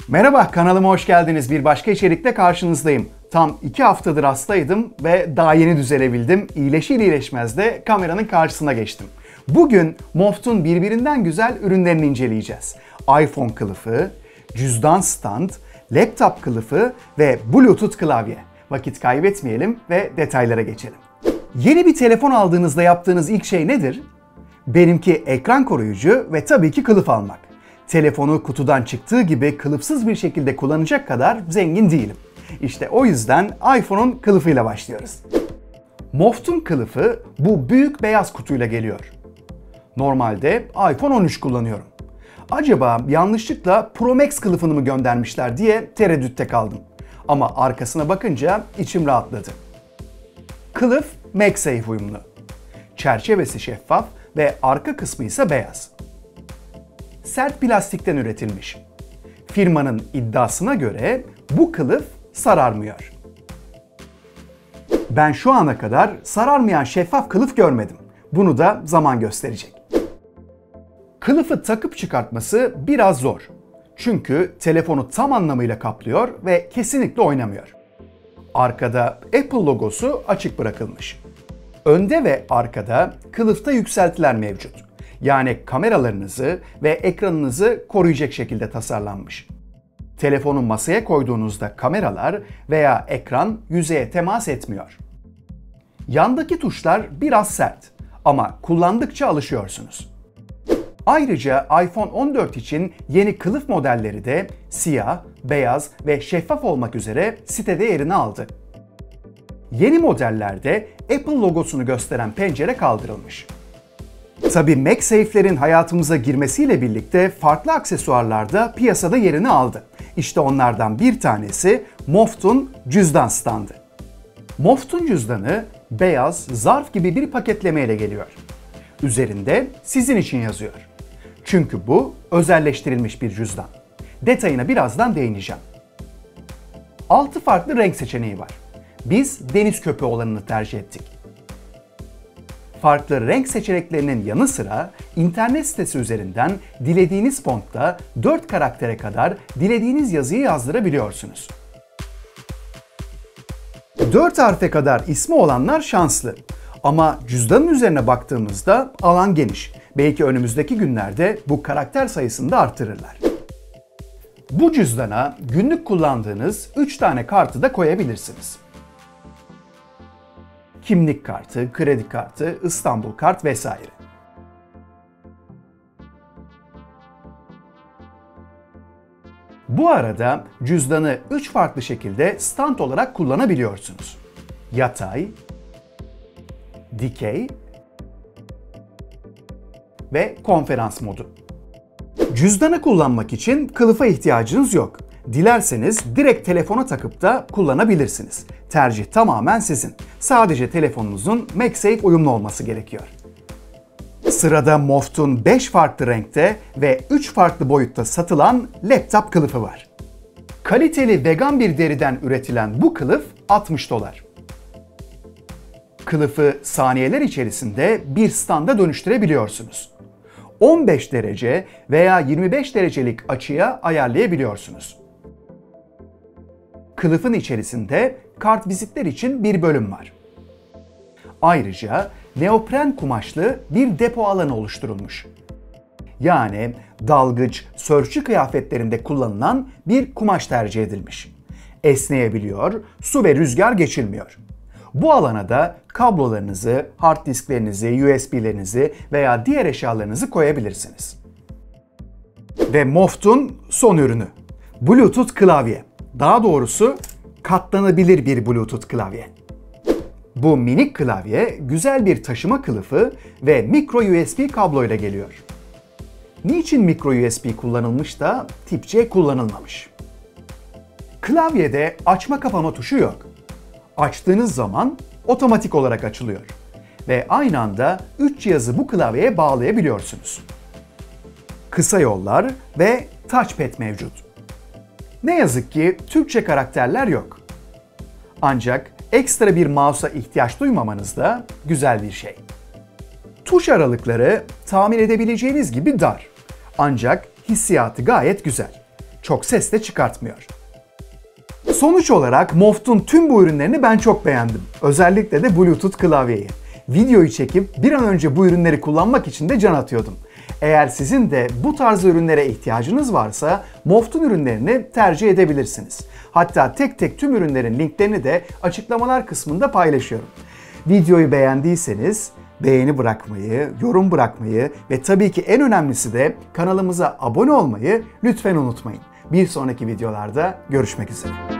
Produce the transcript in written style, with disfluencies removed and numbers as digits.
Merhaba, kanalıma hoş geldiniz. Bir başka içerikte karşınızdayım. Tam 2 haftadır hastaydım ve daha yeni düzelebildim. İyileşir iyileşmez de kameranın karşısına geçtim. Bugün Moft'un birbirinden güzel ürünlerini inceleyeceğiz. iPhone kılıfı, cüzdan stand, laptop kılıfı ve Bluetooth klavye. Vakit kaybetmeyelim ve detaylara geçelim. Yeni bir telefon aldığınızda yaptığınız ilk şey nedir? Benimki ekran koruyucu ve tabii ki kılıf almak. Telefonu kutudan çıktığı gibi kılıfsız bir şekilde kullanacak kadar zengin değilim. İşte o yüzden iPhone'un kılıfıyla başlıyoruz. Moft'un kılıfı bu büyük beyaz kutuyla geliyor. Normalde iPhone 13 kullanıyorum. Acaba yanlışlıkla Pro Max kılıfını mı göndermişler diye tereddütte kaldım. Ama arkasına bakınca içim rahatladı. Kılıf MagSafe uyumlu. Çerçevesi şeffaf ve arka kısmı ise beyaz. Sert plastikten üretilmiş. Firmanın iddiasına göre bu kılıf sararmıyor. Ben şu ana kadar sararmayan şeffaf kılıf görmedim. Bunu da zaman gösterecek. Kılıfı takıp çıkartması biraz zor. Çünkü telefonu tam anlamıyla kaplıyor ve kesinlikle oynamıyor. Arkada Apple logosu açık bırakılmış. Önde ve arkada kılıfta yükseltiler mevcut. Yani kameralarınızı ve ekranınızı koruyacak şekilde tasarlanmış. Telefonu masaya koyduğunuzda kameralar veya ekran yüzeye temas etmiyor. Yandaki tuşlar biraz sert ama kullandıkça alışıyorsunuz. Ayrıca iPhone 14 için yeni kılıf modelleri de siyah, beyaz ve şeffaf olmak üzere sitede yerini aldı. Yeni modellerde Apple logosunu gösteren pencere kaldırılmış. Tabii MagSafe'lerin hayatımıza girmesiyle birlikte farklı aksesuarlar da piyasada yerini aldı. İşte onlardan bir tanesi Moft'un cüzdan standı. Moft'un cüzdanı beyaz, zarf gibi bir paketlemeyle geliyor. Üzerinde sizin için yazıyor. Çünkü bu özelleştirilmiş bir cüzdan. Detayına birazdan değineceğim. 6 farklı renk seçeneği var. Biz deniz köpüğü olanını tercih ettik. Farklı renk seçeneklerinin yanı sıra internet sitesi üzerinden dilediğiniz fontta 4 karaktere kadar dilediğiniz yazıyı yazdırabiliyorsunuz. 4 harfe kadar ismi olanlar şanslı. Ama cüzdanın üzerine baktığımızda alan geniş. Belki önümüzdeki günlerde bu karakter sayısını da artırırlar. Bu cüzdana günlük kullandığınız 3 tane kartı da koyabilirsiniz. Kimlik kartı, kredi kartı, İstanbul kart vesaire. Bu arada cüzdanı 3 farklı şekilde stand olarak kullanabiliyorsunuz. Yatay, dikey ve konferans modu. Cüzdanı kullanmak için kılıfa ihtiyacınız yok. Dilerseniz direkt telefona takıp da kullanabilirsiniz. Tercih tamamen sizin. Sadece telefonunuzun MagSafe uyumlu olması gerekiyor. Sırada Moft'un 5 farklı renkte ve 3 farklı boyutta satılan laptop kılıfı var. Kaliteli vegan bir deriden üretilen bu kılıf $60. Kılıfı saniyeler içerisinde bir standa dönüştürebiliyorsunuz. 15 derece veya 25 derecelik açıya ayarlayabiliyorsunuz. Kılıfın içerisinde kartvizitler için bir bölüm var. Ayrıca neopren kumaşlı bir depo alanı oluşturulmuş. Yani dalgıç, sörfçü kıyafetlerinde kullanılan bir kumaş tercih edilmiş. Esneyebiliyor, su ve rüzgar geçirmiyor. Bu alana da kablolarınızı, hard disklerinizi, USB'lerinizi veya diğer eşyalarınızı koyabilirsiniz. Ve Moft'un son ürünü. Bluetooth klavye. Daha doğrusu katlanabilir bir Bluetooth klavye. Bu minik klavye güzel bir taşıma kılıfı ve micro USB kabloyla geliyor. Niçin micro USB kullanılmış da tip C kullanılmamış? Klavyede açma kapama tuşu yok. Açtığınız zaman otomatik olarak açılıyor. Ve aynı anda 3 cihazı bu klavyeye bağlayabiliyorsunuz. Kısa yollar ve touchpad mevcut. Ne yazık ki Türkçe karakterler yok. Ancak ekstra bir mouse'a ihtiyaç duymamanız da güzel bir şey. Tuş aralıkları tahmin edebileceğiniz gibi dar. Ancak hissiyatı gayet güzel. Çok ses de çıkartmıyor. Sonuç olarak Moft'un tüm bu ürünlerini ben çok beğendim. Özellikle de Bluetooth klavyeyi. Videoyu çekip bir an önce bu ürünleri kullanmak için de can atıyordum. Eğer sizin de bu tarz ürünlere ihtiyacınız varsa Moft'un ürünlerini tercih edebilirsiniz. Hatta tek tek tüm ürünlerin linklerini de açıklamalar kısmında paylaşıyorum. Videoyu beğendiyseniz beğeni bırakmayı, yorum bırakmayı ve tabii ki en önemlisi de kanalımıza abone olmayı lütfen unutmayın. Bir sonraki videolarda görüşmek üzere.